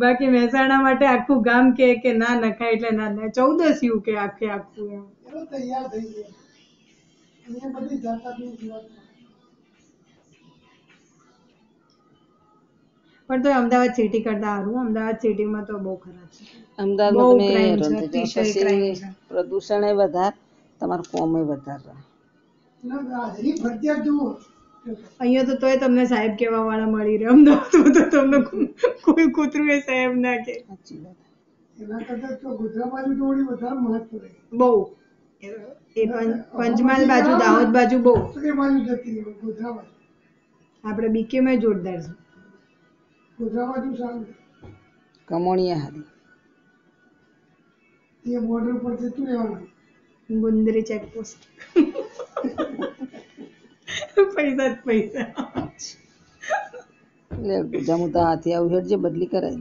બાકી મહેસાણા માટે આખું ગામ કે ના નખાય એટલે ના 14 કે આખે આખું એમ તૈયાર થઈ ગયા. અહીંયા બધી જાતની પણ તો અમદાવાદ સિટી કરતા સારું. અમદાવાદ સિટીમાં તો બહુ ખરાબ છે. અમદાવાદમાં પ્રદૂષણ વધારે, તમારું કોમ વધારે. અહીંયા તો તોય તમને સાહેબ કેવા વાળા મળી રહે. અમદાવાદમાં તો તમને કોઈ કૂતરું એ સાહેબ ના કે. એના કરતા તો ગુજરાત બાજુ થોડી વધારે મહત્વ રહે. બહુ એ પંચમહાલ બાજુ, દાહોદ બાજુ બહુ. આપણે બીકેમાં જોરદાર છે. ગુજરાત બાજુ સારું. કમોણિયા હારી. એ બોર્ડર પર જતું રહેવાનું. ગુંદરી ચેકપોસ્ટ. પૈસા જ પૈસા. લે જમુતા હાથી આવું હેડ જે બદલી કરાય.